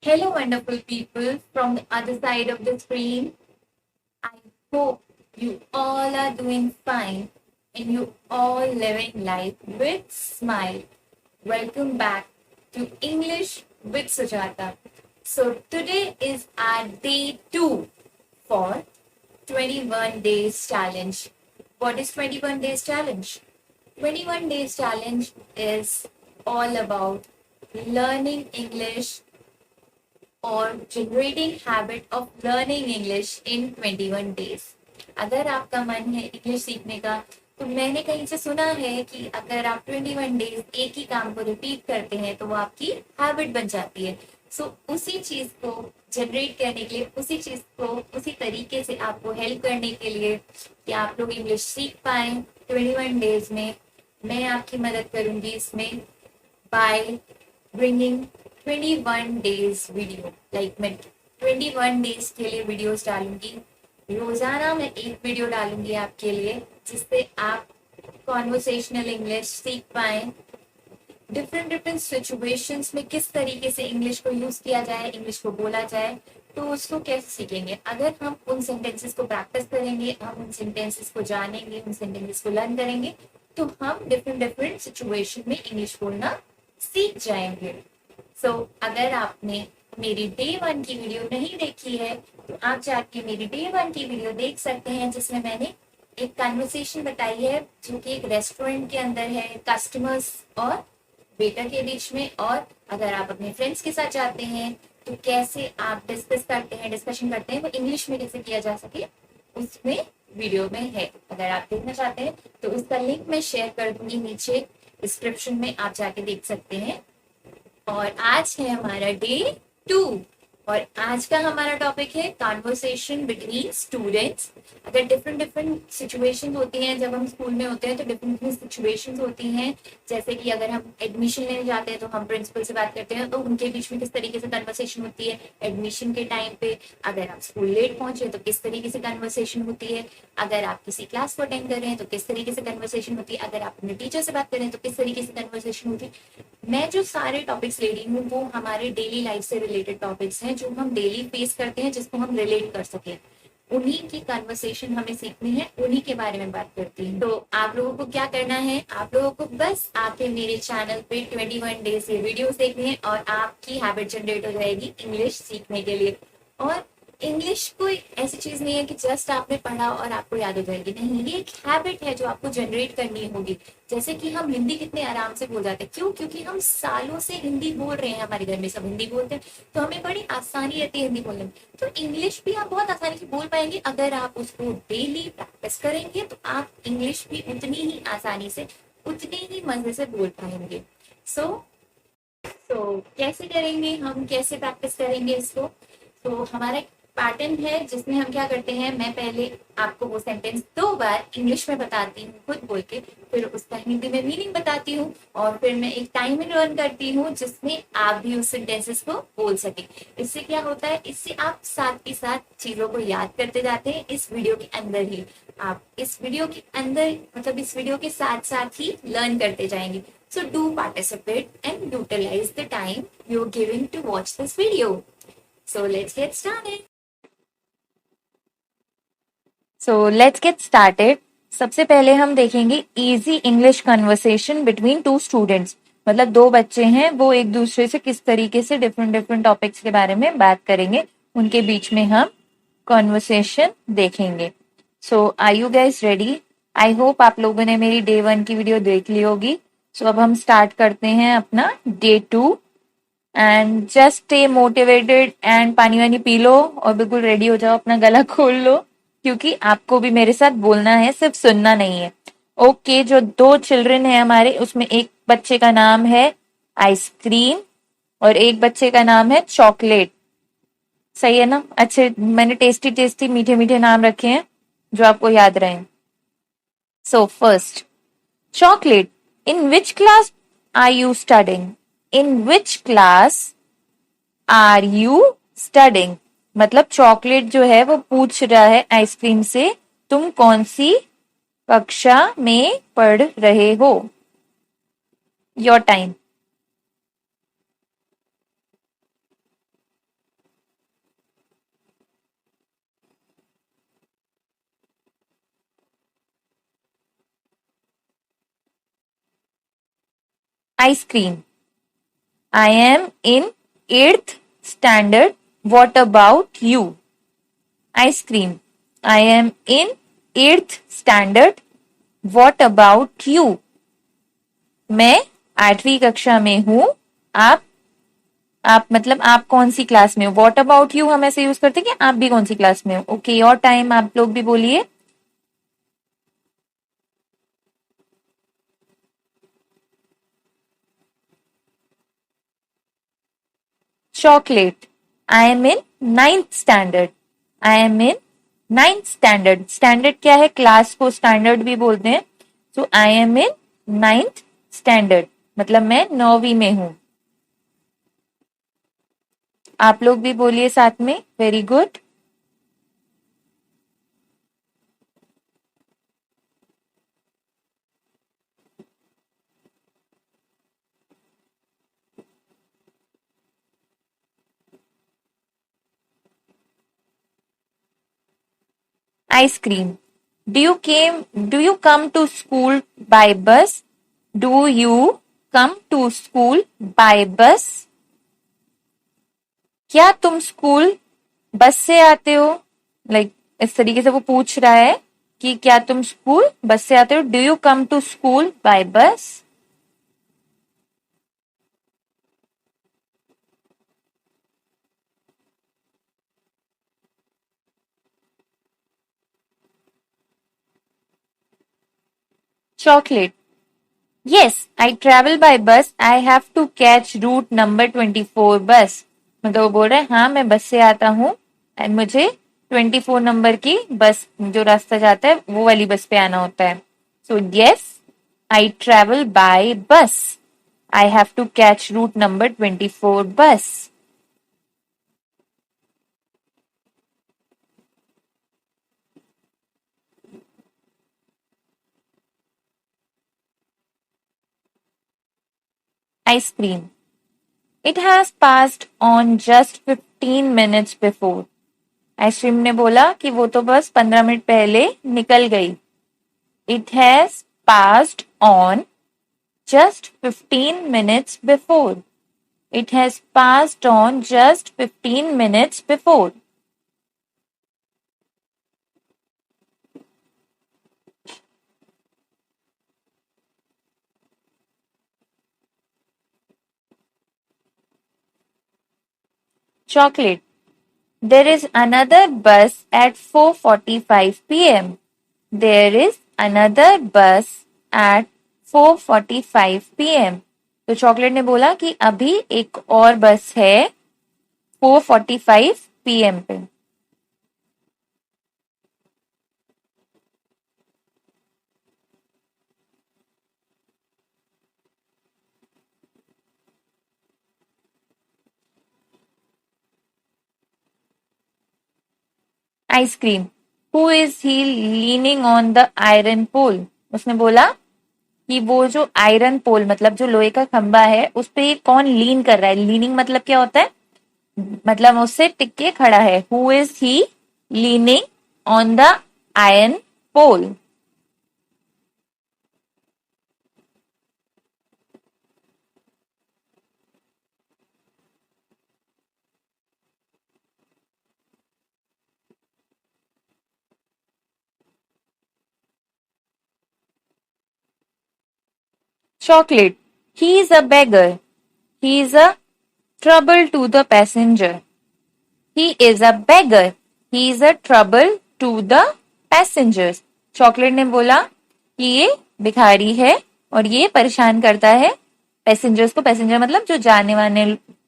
Hello, wonderful people from the other side of the screen. I hope you all are doing fine and you all living life with smile. Welcome back to English with Sujata. So today is our day 2 for 21 days challenge. What is 21 days challenge? 21 days challenge is all about learning English और generating habit of learning English in 21 days. अगर आपका मन है English सीखने का तो मैंने कहीं से सुना है कि अगर आप 21 डेज एक ही काम को रिपीट करते हैं तो वो आपकी हैबिट बन जाती है। उसी चीज को जनरेट करने के लिए, उसी चीज को उसी तरीके से आपको हेल्प करने के लिए कि आप लोग इंग्लिश सीख पाए 21 डेज में, मैं आपकी मदद करूंगी इसमें बाय ब्रिंगिंग 21 डेज वीडियो। मैं 21 डेज के लिए वीडियोस डालूंगी। रोजाना मैं एक वीडियो डालूंगी आपके लिए जिससे आप कॉन्वर्सेशनल इंग्लिश सीख पाए। डिफरेंट डिफरेंट सिचुएशंस में किस तरीके से इंग्लिश को यूज किया जाए, इंग्लिश को बोला जाए, तो उसको कैसे सीखेंगे। अगर हम उन सेंटेंसेस को प्रैक्टिस करेंगे, हम उन सेंटेंसेस को जानेंगे, उन सेंटेंसेस को लर्न करेंगे, तो हम डिफरेंट डिफरेंट सिचुएशन में इंग्लिश बोलना सीख जाएंगे। अगर आपने मेरी डे 1 की वीडियो नहीं देखी है तो आप जाके मेरी डे 1 की वीडियो देख सकते हैं जिसमें मैंने एक कन्वर्सेशन बताई है जो कि एक रेस्टोरेंट के अंदर है, कस्टमर्स और वेटर के बीच में। और अगर आप अपने फ्रेंड्स के साथ जाते हैं तो कैसे आप डिस्कस करते हैं, डिस्कशन करते हैं, वो इंग्लिश में कैसे किया जा सके, उसमें वीडियो में है। अगर आप देखना चाहते हैं तो उसका लिंक मैं शेयर कर दूंगी नीचे डिस्क्रिप्शन में, आप जाके देख सकते हैं। और आज है हमारा डे 2 और आज का हमारा टॉपिक है कॉन्वर्सेशन बिटवीन स्टूडेंट्स। अगर डिफरेंट डिफरेंट सिचुएशन होती हैं, जब हम स्कूल में होते हैं तो डिफरेंट डिफरेंट सिचुएशंस होती हैं। जैसे कि अगर हम एडमिशन लेने जाते हैं तो हम प्रिंसिपल से बात करते हैं, तो उनके बीच में किस तरीके से कन्वर्सेशन होती है एडमिशन के टाइम पे। अगर आप स्कूल लेट पहुंचे तो किस तरीके से कन्वर्सेशन होती है। अगर आप किसी क्लास को अटेंड कर रहे हैं तो किस तरीके से कन्वर्सेशन होती है। अगर आप अपने टीचर से बात कर रहे हैं तो किस तरीके से कन्वर्सेशन होती है। मैं जो सारे टॉपिक्स ले रही हूँ वो हमारे डेली लाइफ से रिलेटेड टॉपिक्स हैं जो हम डेली फेस करते हैं, जिसको हम रिलेट कर सके। उन्हीं की कन्वर्सेशन हमें सीखनी है, उन्हीं के बारे में बात करती हूँ। तो आप लोगों को क्या करना है, आप लोगों को बस आके मेरे चैनल पे 21 डेज के वीडियोस देखने हैं और आपकी हैबिट जनरेट हो जाएगी इंग्लिश सीखने के लिए। और इंग्लिश कोई ऐसी चीज नहीं है कि जस्ट आपने पढ़ा और आपको याद हो जाएगी, नहीं, ये एक हैबिट है जो आपको जनरेट करनी होगी। जैसे कि हम हिंदी कितने आराम से बोल जाते हैं, क्यों? क्योंकि हम सालों से हिंदी बोल रहे हैं, हमारे घर में सब हिंदी बोलते हैं, तो हमें बड़ी आसानी रहती है हिंदी बोलने में। तो इंग्लिश भी आप बहुत आसानी से बोल पाएंगे अगर आप उसको डेली प्रैक्टिस करेंगे, तो आप इंग्लिश भी उतनी ही आसानी से, उतनी ही मजे से बोल पाएंगे। सो कैसे करेंगे हम, कैसे प्रैक्टिस करेंगे इसको? तो हमारा एक पैटर्न है जिसमें हम क्या करते हैं, मैं पहले आपको वो सेंटेंस 2 बार इंग्लिश में बताती हूँ खुद बोल के, फिर उसका हिंदी में मीनिंग बताती हूँ और फिर मैं एक टाइमर रन करती हूँ जिसमें आप भी उस सेंटेंसेस को बोल सके। इससे क्या होता है, इससे आप साथ के साथ चीजों को याद करते जाते हैं इस वीडियो के अंदर ही। आप इस वीडियो के अंदर, मतलब इस वीडियो के साथ साथ ही लर्न करते जाएंगे। So do participate and utilize the time you're giving to watch this video. So let's get started. Let's get started. सबसे पहले हम देखेंगे easy English conversation between two students. मतलब दो बच्चे हैं, वो एक दूसरे से किस तरीके से डिफरेंट डिफरेंट टॉपिक्स के बारे में बात करेंगे, उनके बीच में हम कॉन्वर्सेशन देखेंगे। Are you guys ready? I hope आप लोगों ने मेरी डे 1 की वीडियो देख ली होगी। अब हम स्टार्ट करते हैं अपना day 2 and just stay motivated and पानी वानी पी लो और बिल्कुल रेडी हो जाओ, अपना गला खोल लो, क्योंकि आपको भी मेरे साथ बोलना है, सिर्फ सुनना नहीं है। ओके, जो 2 चिल्ड्रन है हमारे, उसमें एक बच्चे का नाम है आइसक्रीम और एक बच्चे का नाम है चॉकलेट। सही है ना? अच्छे, मैंने टेस्टी टेस्टी मीठे मीठे नाम रखे हैं जो आपको याद रहे। First, chocolate, in which class are you studying? In which class are you studying? मतलब चॉकलेट जो है वो पूछ रहा है आइसक्रीम से, तुम कौन सी कक्षा में पढ़ रहे हो? Your time. Ice cream. I am in 8th standard. What about you? Ice cream. I am in 8th standard. What about you? मैं 8वीं कक्षा में हूं. आप मतलब आप कौन सी क्लास में हो? व्हाट अबाउट यू हम ऐसे यूज करते हैं कि आप भी कौन सी क्लास में हो. ओके, और टाइम आप लोग भी बोलिए. Chocolate. I am in 9th standard. I am in 9th standard. Standard क्या है? क्लास को स्टैंडर्ड भी बोलते हैं. सो I am in 9th standard मतलब मैं 9वीं में हूं. आप लोग भी बोलिए साथ में. Very good. आइसक्रीम. Do you come to school by bus? Do you come to school by bus? क्या तुम स्कूल बस से आते हो? लाइक इस तरीके से वो पूछ रहा है कि क्या तुम स्कूल बस से आते हो. Do you come to school by bus? Chocolate. Yes, I travel by bus. I have to catch route number 24 बस. मतलब वो बोल रहा है हाँ मैं बस से आता हूँ एंड मुझे 24 नंबर की बस जो रास्ता जाता है वो वाली बस पे आना होता है. So yes, I travel by bus. I have to catch route number 24 bus. आइसक्रीम. It has passed on just 15 minutes before. आइसक्रीम ने बोला कि वो तो बस 15 मिनट पहले निकल गई. It has passed on just 15 minutes before. It has passed on just 15 minutes before. Chocolate. There is another bus at 4:45 p.m. There is another bus at 4:45 p.m. तो चॉकलेट ने बोला कि अभी एक और बस है 4:45 p.m. पे. Ice cream. Who is he leaning on the iron pole? उसने बोला कि वो जो आयरन पोल मतलब जो लोहे का खंबा है उस पे कौन लीन कर रहा है. लीनिंग मतलब क्या होता है? मतलब उससे टिक के खड़ा है. Who is he leaning on the iron pole? Chocolate. He is a beggar. He is a trouble to the passenger. He is a beggar. He is a trouble to the passengers. Chocolate ने बोला कि ये भिखारी है और ये परेशान करता है पैसेंजर्स को. पैसेंजर मतलब जो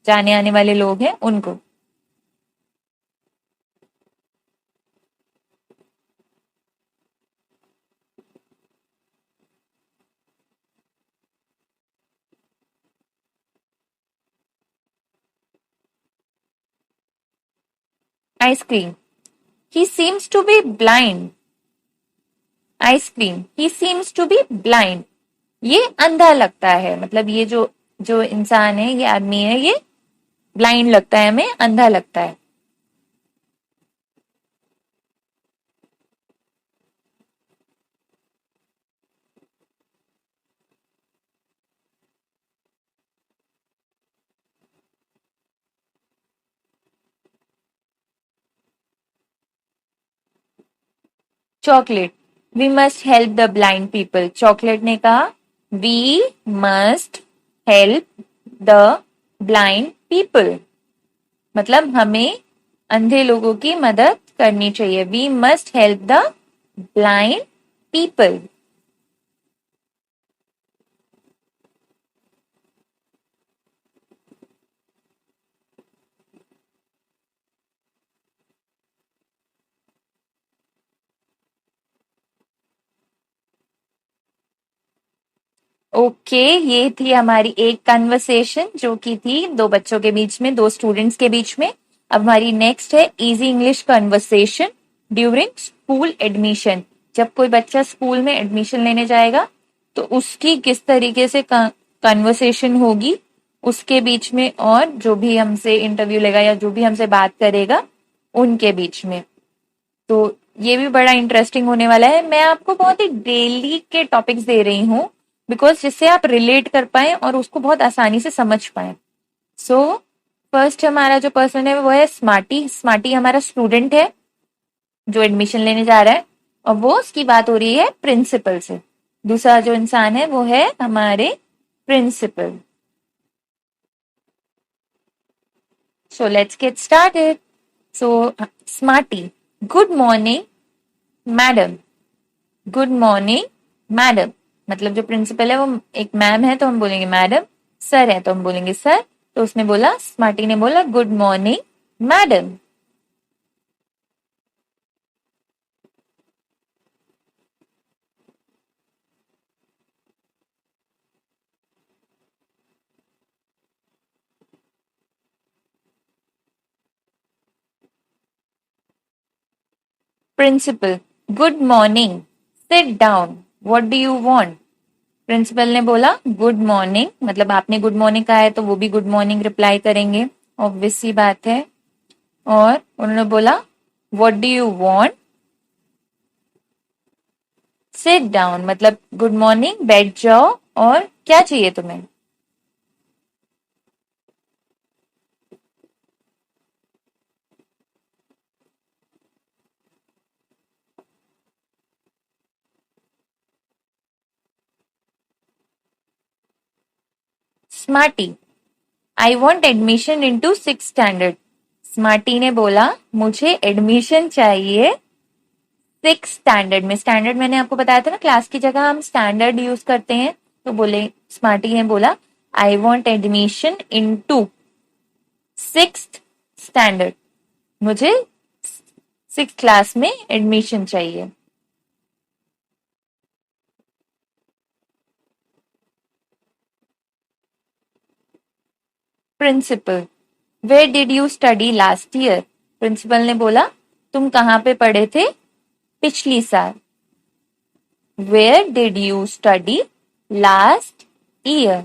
जाने आने वाले लोग हैं उनको. Ice cream. He seems to be blind. Ice cream. He seems to be blind. ये अंधा लगता है. मतलब ये जो जो इंसान है ये आदमी है ये ब्लाइंड लगता है हमें. अंधा लगता है. Chocolate, we must help the blind people. Chocolate ने कहा we must help the blind people, मतलब हमें अंधे लोगों की मदद करनी चाहिए। We must help the blind people. Okay, ये थी हमारी एक कन्वर्सेशन जो की थी दो बच्चों के बीच में, दो स्टूडेंट्स के बीच में। अब हमारी नेक्स्ट है easy English conversation during school admission. जब कोई बच्चा स्कूल में एडमिशन लेने जाएगा तो उसकी किस तरीके से कन्वर्सेशन होगी उसके बीच में, और जो भी हमसे इंटरव्यू लेगा या जो भी हमसे बात करेगा उनके बीच में। तो ये भी बड़ा इंटरेस्टिंग होने वाला है। मैं आपको बहुत ही डेली के टॉपिक्स दे रही हूँ बिकॉज जिससे आप रिलेट कर पाए और उसको बहुत आसानी से समझ पाए। सो फर्स्ट हमारा जो पर्सन है वो है स्मार्टी। स्मार्टी हमारा स्टूडेंट है जो एडमिशन लेने जा रहा है, और वो उसकी बात हो रही है प्रिंसिपल से। दूसरा जो इंसान है वो है हमारे principal. So let's get started. So smarty, good morning madam. Good morning madam, मतलब जो प्रिंसिपल है वो एक मैम है तो हम बोलेंगे मैडम। सर है तो हम बोलेंगे सर। तो उसने बोला, स्मार्टी ने बोला good morning madam. Principal, good morning, sit down, what do you want. Principal ने बोला गुड मॉर्निंग, मतलब आपने गुड मॉर्निंग कहा है तो वो भी गुड मॉर्निंग रिप्लाई करेंगे, ऑब्वियस सी बात है। और उन्होंने बोला what do you want, sit down, मतलब गुड मॉर्निंग बैठ जाओ, और क्या चाहिए तुम्हें। स्मार्टी, आई want admission into 6th standard. Smarty ने बोला मुझे एडमिशन चाहिए 6th स्टैंडर्ड में। स्टैंडर्ड मैंने आपको बताया था ना, क्लास की जगह हम स्टैंडर्ड यूज करते हैं। तो बोले, स्मार्टी ने बोला I want admission into 6th standard, मुझे 6th क्लास में एडमिशन चाहिए। Principal, where did you study last year. Principal ने बोला तुम कहाँ पे पढ़े थे पिछली साल। Where did you study last year.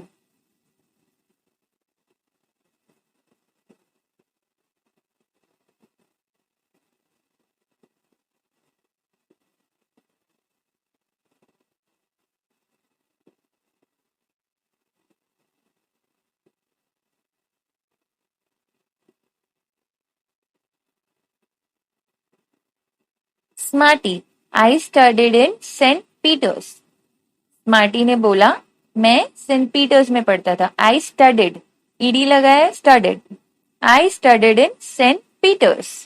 Smarty, I studied in Saint Peter's. Smarty ने बोला मैं सेंट पीटर्स में पढ़ता था। आई स्टडीड, ईडी लगा है, studied, I studied in Saint Peter's.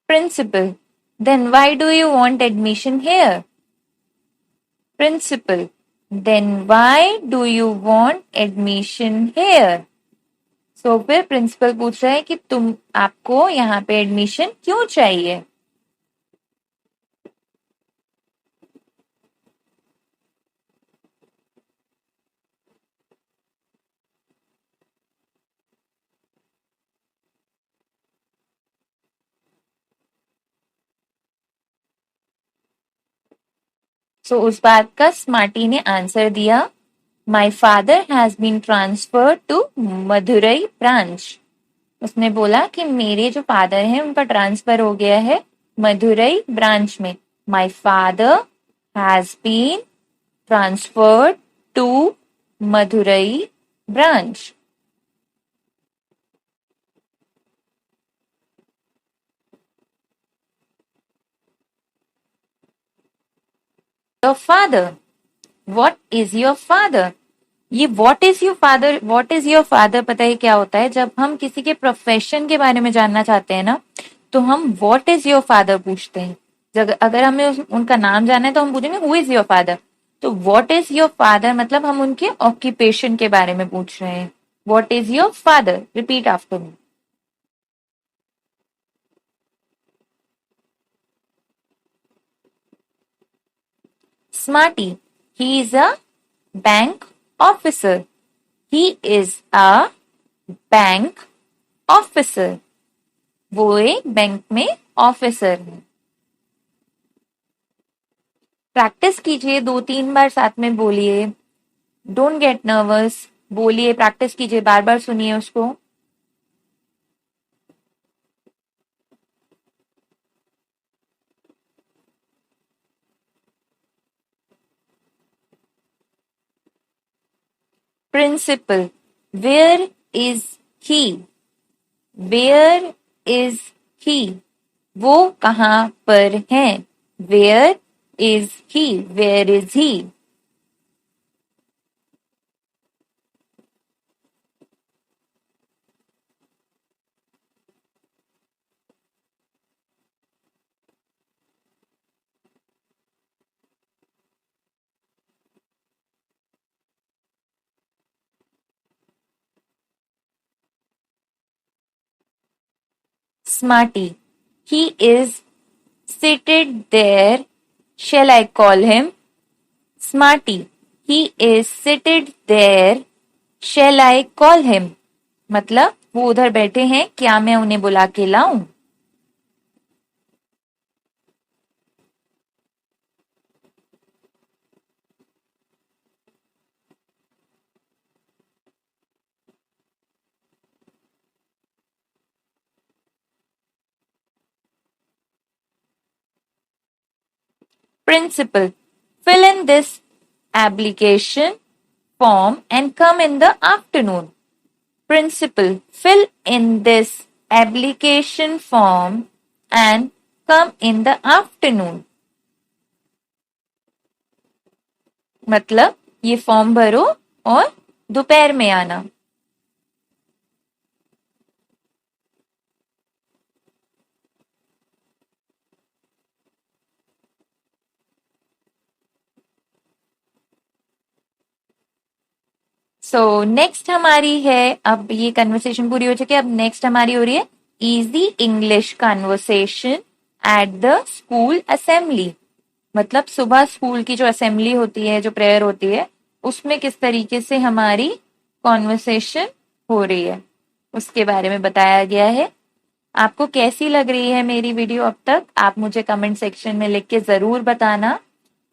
Principal, then why do you want admission here? Principal, then why do you want admission here? So फिर principal पूछ रहा है कि तुम आपको यहाँ पे एडमिशन क्यों चाहिए। सो उस बात का स्मार्टी ने आंसर दिया, my father has been transferred to Madurai branch. उसने बोला कि मेरे जो फादर हैं उनका ट्रांसफर हो गया है मदुरई ब्रांच में. My father has been transferred to Madurai branch. Your father. What is your father. ये व्हाट इज योर फादर पता है क्या होता है. जब हम किसी के प्रोफेशन के बारे में जानना चाहते हैं ना, तो हम व्हाट इज योर फादर पूछते हैं. अगर हमें उनका नाम जानना है तो हम पूछेंगे हु इज योर फादर. तो व्हाट इज योर फादर मतलब हम उनके ऑक्यूपेशन के बारे में पूछ रहे हैं. What is your father. Repeat after me. Smarty. He is a bank officer. He is a bank officer. वो एक बैंक में ऑफिसर है. प्रैक्टिस कीजिए 2-3 बार साथ में बोलिए. Don't get nervous. बोलिए, प्रैक्टिस कीजिए, बार बार सुनिए उसको. Principal. Where is he. Where is he. वो कहाँ पर है. Where is he. Where is he. Smarty. He is seated there. Shall I call him? Smarty. He is seated there. Shall I call him? मतलब वो उधर बैठे हैं, क्या मैं उन्हें बुला के लाऊं. Principal. Fill in this application form and come in the afternoon. Principal. Fill in this application form and come in the afternoon. मतलब ये फॉर्म भरो और दोपहर में आना. सो नेक्स्ट हमारी है, अब ये कन्वर्सेशन पूरी हो चुकी है. अब नेक्स्ट हमारी हो रही है easy English conversation at the school assembly. मतलब सुबह स्कूल की जो असेंबली होती है, जो प्रेयर होती है, उसमें किस तरीके से हमारी कॉन्वर्सेशन हो रही है उसके बारे में बताया गया है. आपको कैसी लग रही है मेरी वीडियो अब तक, आप मुझे कमेंट सेक्शन में लिख के जरूर बताना.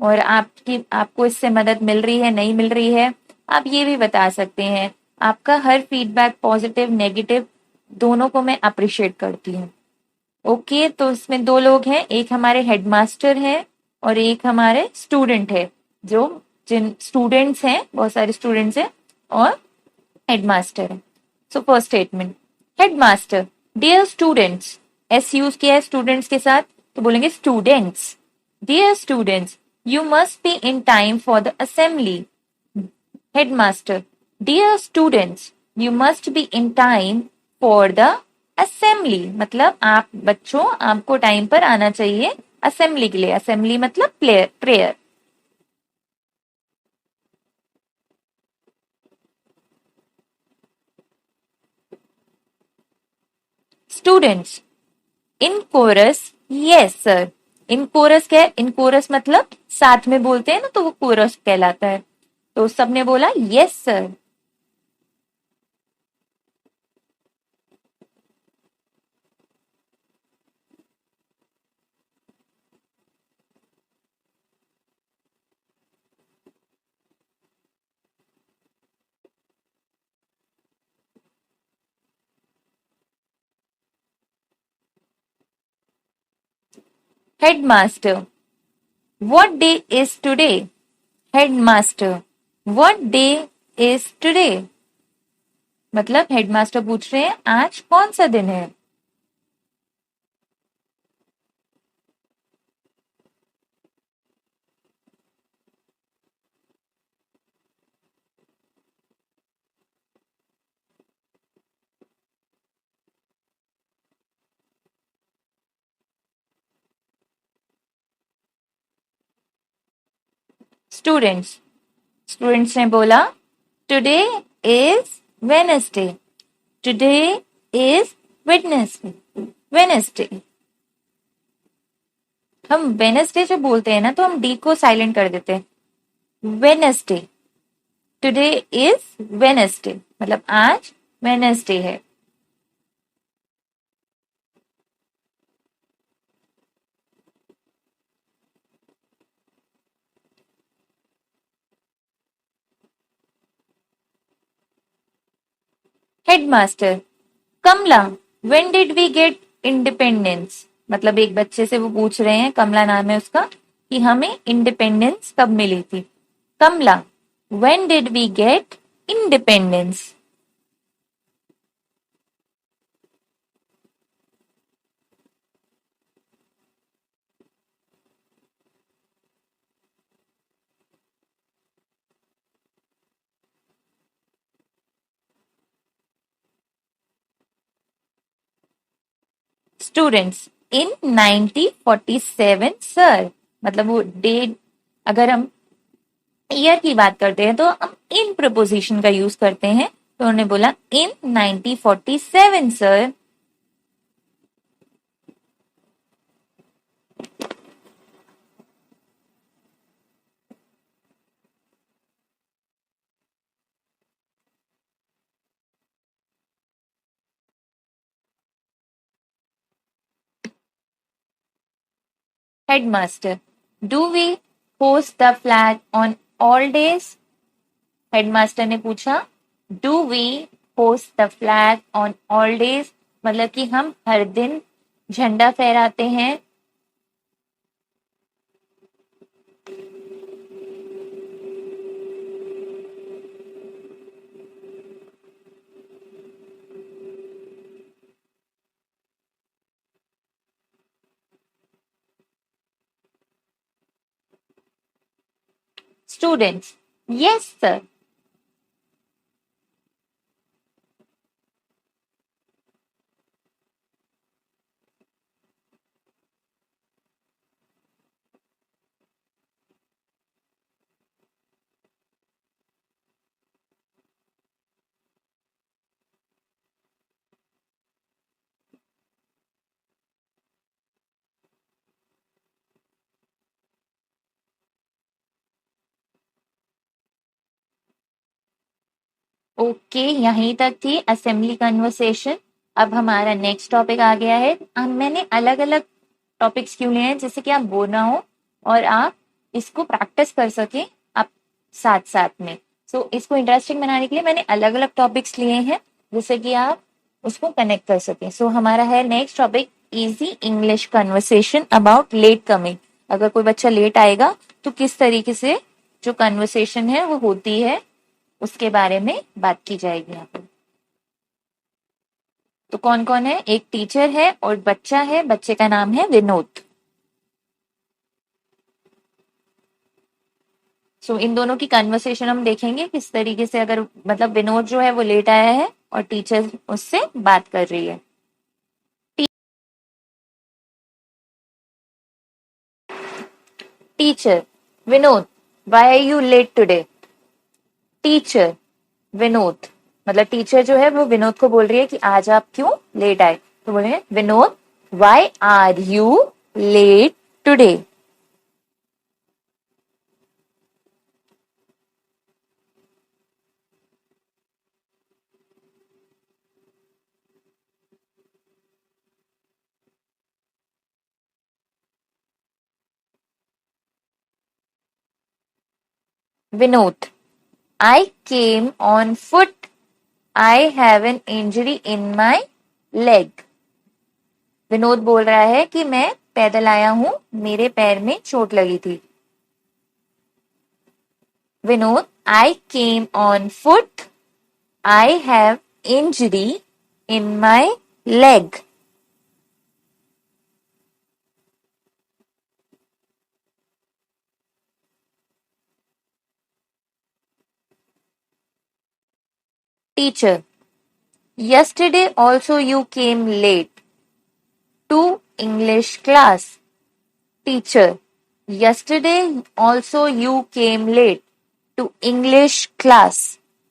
और आपको इससे मदद मिल रही है, नहीं मिल रही है, आप ये भी बता सकते हैं. आपका हर फीडबैक पॉजिटिव नेगेटिव दोनों को मैं अप्रिशिएट करती हूँ. ओके, तो इसमें 2 लोग हैं, एक हमारे हेडमास्टर हैं और एक हमारे स्टूडेंट है. जो जिन स्टूडेंट्स हैं, बहुत सारे स्टूडेंट्स हैं और हेडमास्टर है. So first statement. Headmaster. Dear students. S use किया है स्टूडेंट्स के साथ, तो बोलेंगे students. Dear students, you must be in time for the assembly. Headmaster. Dear students, you must be in time for the assembly. मतलब आप बच्चों, आपको टाइम पर आना चाहिए असेंबली के लिए. असेंबली मतलब prayer. Students. In chorus. Yes sir. In chorus क्या है. इन कोरस मतलब साथ में बोलते हैं ना, तो वो कोरस कहलाता है. तो सबने बोला yes sir. Headmaster, what day is today? Headmaster, what day is today? मतलब हेडमास्टर पूछ रहे हैं आज कौन सा दिन है। स्टूडेंट्स, स्टूडेंट्स ने बोला today is Wednesday, today is Wednesday, Wednesday. हम वेडनेसडे जब बोलते हैं ना तो हम डी को साइलेंट कर देते हैं। वेडनेसडे, टुडे इज वेडनेसडे, मतलब आज वेडनेसडे है। Headmaster, Kamala, when did we get independence? मतलब एक बच्चे से वो पूछ रहे हैं, कमला नाम है उसका, कि हमें इंडिपेंडेंस कब मिली थी। Kamala, when did we get independence? Students, in 1947 sir. मतलब वो डेट, अगर हम ईयर की बात करते हैं तो हम इन प्रपोजिशन का यूज करते हैं। तो उन्होंने बोला in 1947 sir. Headmaster, do we hoist the flag on all days? Headmaster ने पूछा do we hoist the flag on all days, मतलब कि हम हर दिन झंडा फहराते हैं। Students, yes sir. ओके, यहीं तक थी असेंबली कन्वर्सेशन। अब हमारा नेक्स्ट टॉपिक आ गया है। अब मैंने अलग अलग टॉपिक्स क्यों लिए हैं, जैसे कि आप बोल ना हो और आप इसको प्रैक्टिस कर सके आप साथ साथ में। सो इसको इंटरेस्टिंग बनाने के लिए मैंने अलग अलग टॉपिक्स लिए हैं, जिससे कि आप उसको कनेक्ट कर सकें। सो हमारा है next topic easy English conversation about late coming. अगर कोई बच्चा लेट आएगा तो किस तरीके से जो कन्वर्सेशन है वो होती है, उसके बारे में बात की जाएगी यहाँ पे। तो कौन कौन है? एक टीचर है और बच्चा है, बच्चे का नाम है विनोद। सो इन दोनों की कन्वर्सेशन हम देखेंगे किस तरीके से, अगर मतलब विनोद जो है वो लेट आया है और टीचर उससे बात कर रही है। Teacher, Vinod, why are you late today? Teacher, Vinod, मतलब टीचर जो है वो विनोद को बोल रही है कि आज आप क्यों लेट आए। तो बोल रहे हैं Vinod, why are you late today? Vinod, I came on foot. I have an injury in my leg. Vinod बोल रहा है कि मैं पैदल आया हूं, मेरे पैर में चोट लगी थी। Vinod, I came on foot, I have injury in my leg. Teacher, yesterday also you came late to English class. Teacher, yesterday also you came late to English class.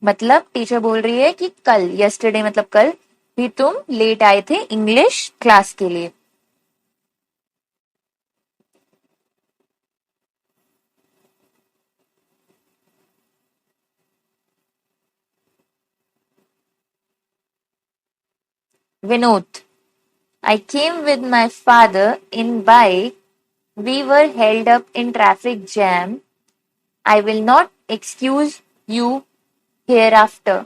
मतलब टीचर बोल रही है कि कल, yesterday मतलब कल भी तुम लेट आए थे इंग्लिश क्लास के लिए। Vinod, I came with my father in bike. We were held up in traffic jam. I will not excuse you hereafter.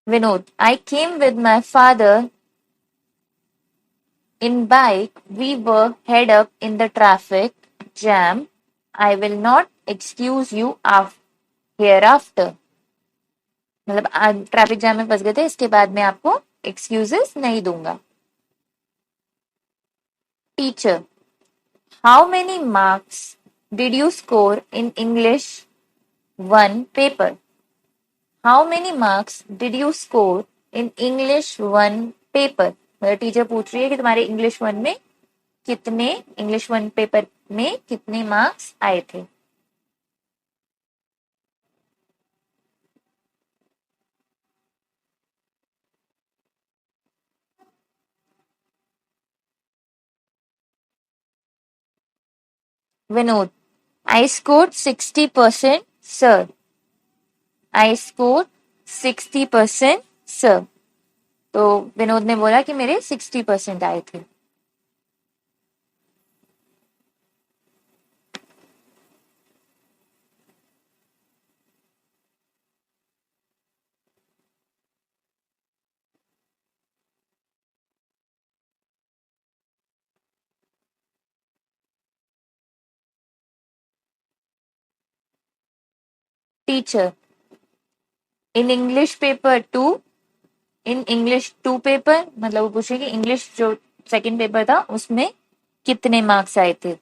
Vinod, I came with my father in bike. We were held up in the traffic jam. I will not excuse you hereafter. मतलब आज traffic jam में फंस गए थे, इसके बाद मैं आपको एक्सक्यूजेस नहीं दूंगा। Teacher, how many marks did you score in English 1 paper? How many marks did you score in English 1 paper? मतलब टीचर पूछ रही है कि तुम्हारे इंग्लिश 1 पेपर में कितने मार्क्स आए थे। Vinod, I score 60% sir. I score 60% sir. तो विनोद ने बोला कि मेरे 60% आए थे। Teacher, in English paper 2, in English 2 paper मतलब वो पूछे कि इंग्लिश जो सेकंड पेपर था उसमें कितने मार्क्स आए थे।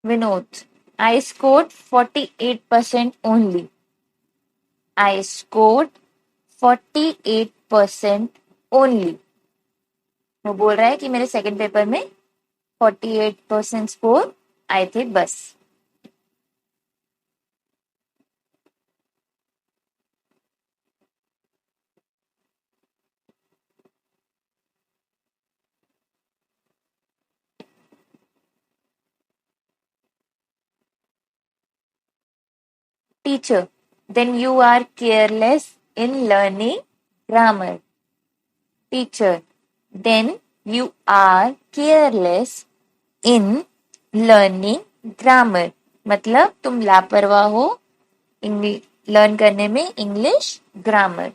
Vinod, I scored 48% only. I scored 48% only. वो बोल रहा है कि मेरे सेकंड पेपर में 48% स्कोर आए थे बस। Teacher, then you are careless in learning grammar. Teacher, then you are careless in learning grammar. मतलब तुम लापरवाह हो लर्न करने में English grammar.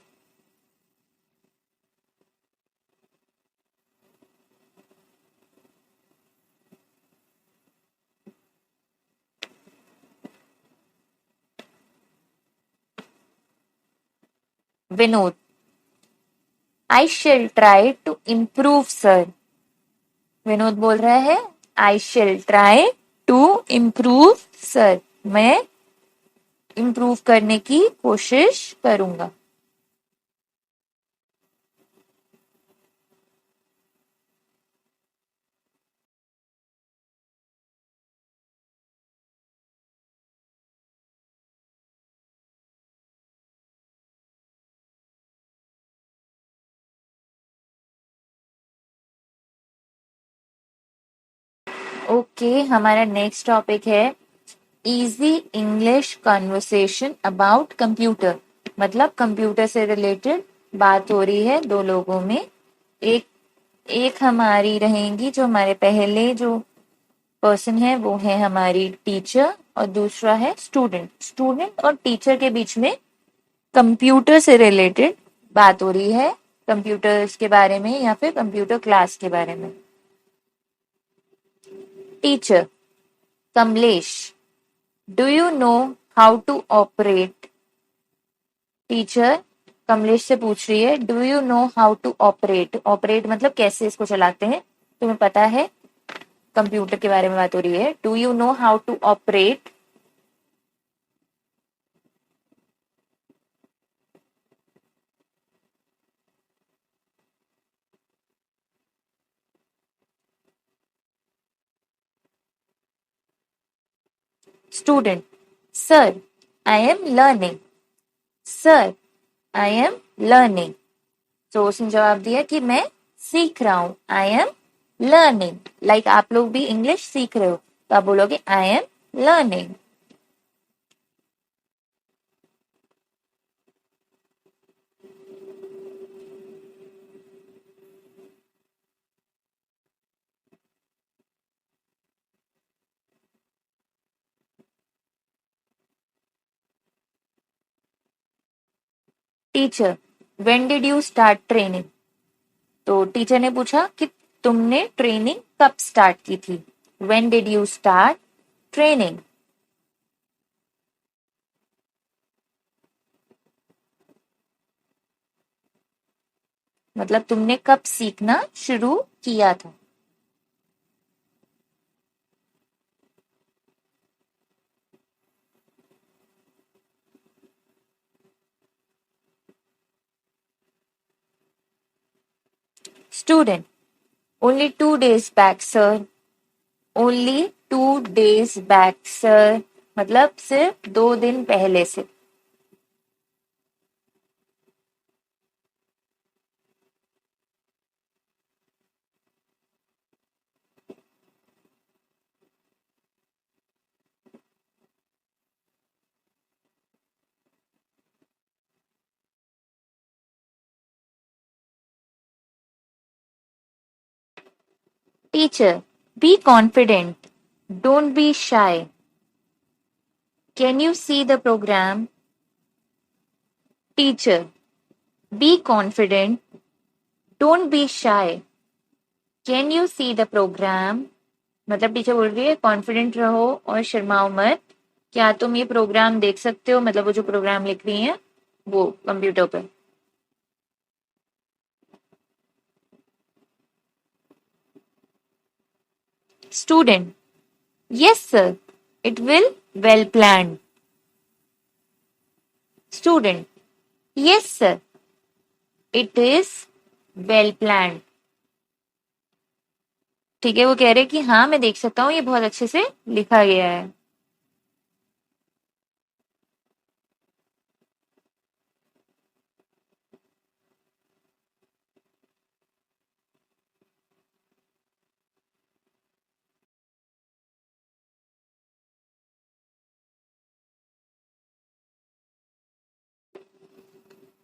Vinod, I shall try to improve sir. Vinod बोल रहा है I shall try to improve sir, मैं इम्प्रूव करने की कोशिश करूंगा। ओके, हमारा नेक्स्ट टॉपिक है easy English conversation about computer, मतलब कंप्यूटर से रिलेटेड बात हो रही है दो लोगों में। एक एक हमारी रहेंगी, जो हमारे पहले जो पर्सन है वो है हमारी टीचर, और दूसरा है स्टूडेंट। स्टूडेंट और टीचर के बीच में कंप्यूटर से रिलेटेड बात हो रही है, कंप्यूटर्स के बारे में या फिर कंप्यूटर क्लास के बारे में। Teacher: Kamlesh, do you know how to operate? Teacher Kamlesh से पूछ रही है, do you know how to operate? Operate मतलब कैसे इसको चलाते हैं, तुम्हें पता है? कंप्यूटर के बारे में बात हो रही है। Do you know how to operate? Student: sir, I am learning. Sir, I am learning. तो उसने जवाब दिया कि मैं सीख रहा हूं, आई एम लर्निंग। लाइक आप लोग भी इंग्लिश सीख रहे हो तो आप बोलोगे I am learning. Teacher: when did you start training? तो टीचर ने पूछा कि तुमने ट्रेनिंग कब स्टार्ट की थी। When did you start training? मतलब तुमने कब सीखना शुरू किया था। Student: only 2 days back sir. Only 2 days back sir, मतलब सिर्फ 2 दिन पहले से। Teacher: be confident, don't be shy, can you see the program? Teacher: be confident, don't be shy, can you see the program? मतलब teacher बोल रही है confident रहो और शर्माओ मत, क्या तुम ये प्रोग्राम देख सकते हो? मतलब वो जो प्रोग्राम लिख रही है वो कंप्यूटर पर। Student: yes sir, it will well planned. Student: yes sir, it is well planned. ठीक है, वो कह रहे कि हाँ मैं देख सकता हूँ, ये बहुत अच्छे से लिखा गया है।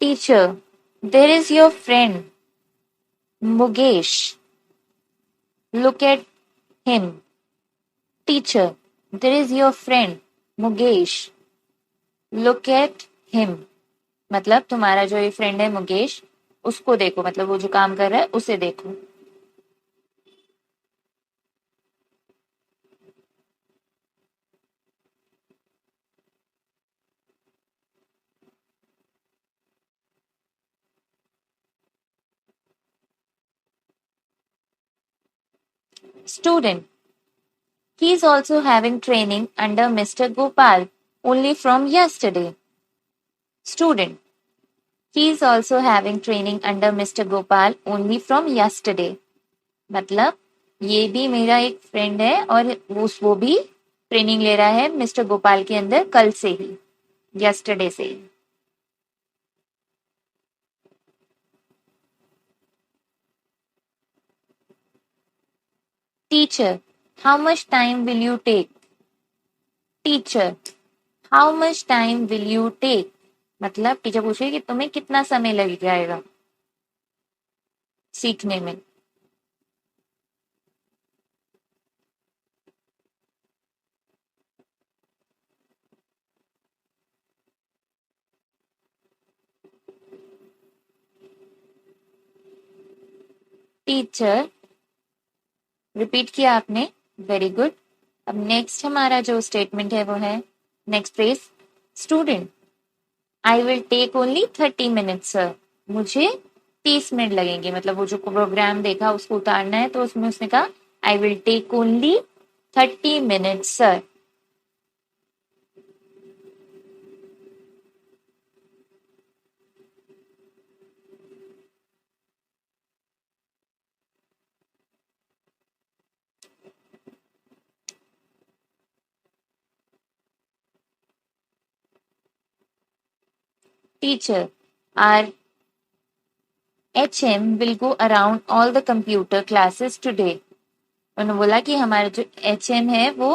Teacher: there is your friend Mugesh, look at him. Teacher: there is your friend Mugesh, look at him. मतलब तुम्हारा जो ये फ्रेंड है मुकेश, उसको देखो, मतलब वो जो काम कर रहा है उसे देखो। Student: he is also having training under Mr. Gopal only from yesterday. Student: he is also having training under Mr. Gopal only from yesterday. मतलब ये भी मेरा एक फ्रेंड है और वो भी ट्रेनिंग ले रहा है मिस्टर गोपाल के अंदर कल से ही, yesterday से ही। Teacher: how much time will you take? Teacher, how much time will you take? मतलब टीचर पूछे कि तुम्हें कितना समय लग जाएगा सीखने में. टीचर, रिपीट किया आपने, वेरी गुड. अब नेक्स्ट हमारा जो स्टेटमेंट है वो है next phrase, student, I will take only 30 minutes sir. मुझे 30 मिनट लगेंगे. मतलब वो जो प्रोग्राम देखा उसको उतारना है तो उसमें उसने कहा I will take only 30 minutes sir. Teacher, our HM will go around all the computer classes today. उन्होंने बोला कि हमारा जो HM है वो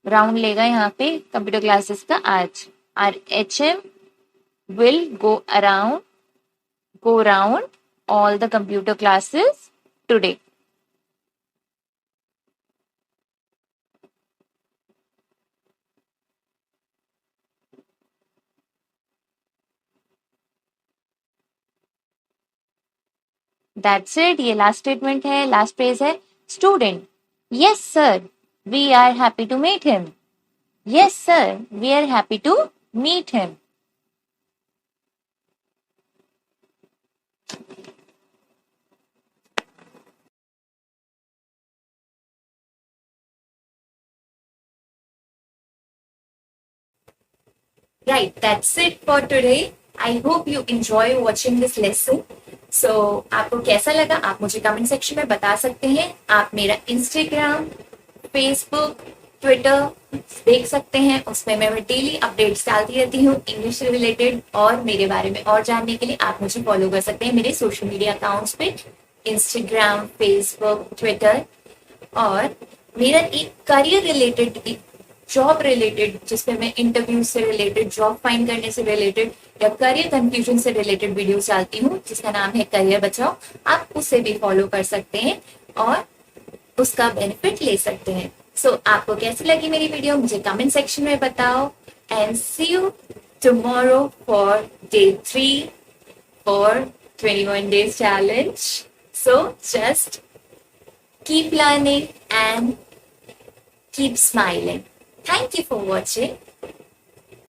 राउंड लेगा यहाँ पे कंप्यूटर क्लासेस का आज. Our HM will go around all the computer classes today. That's it. ये लास्ट स्टेटमेंट है, लास्ट फ्रेज है. Student, yes sir, we are happy to meet him. Yes sir, we are happy to meet him. Right, that's it for today. I hope you enjoy watching this lesson. So, आपको कैसा लगा आप मुझे comment section में बता सकते हैं. आप मेरा इंस्टाग्राम, फेसबुक, ट्विटर देख सकते हैं. उसमें मैं डेली अपडेट्स डालती रहती हूँ इंग्लिश से रिलेटेड. और मेरे बारे में और जानने के लिए आप मुझे फॉलो कर सकते हैं मेरे सोशल मीडिया अकाउंट्स पे, इंस्टाग्राम, फेसबुक, ट्विटर. और मेरा एक करियर रिलेटेड, एक जॉब रिलेटेड, जिसमें मैं इंटरव्यू से रिलेटेड, जॉब फाइंड करने से रिलेटेड या करियर कंफ्यूजन से रिलेटेड वीडियोस डालती हूँ, जिसका नाम है करियर बचाओ. आप उसे भी फॉलो कर सकते हैं और उसका बेनिफिट ले सकते हैं. सो आपको कैसी लगी मेरी वीडियो मुझे कमेंट सेक्शन में बताओ. And see you tomorrow for day 3 for 21 days challenge. So just keep learning and keep smiling. Thank you for watching.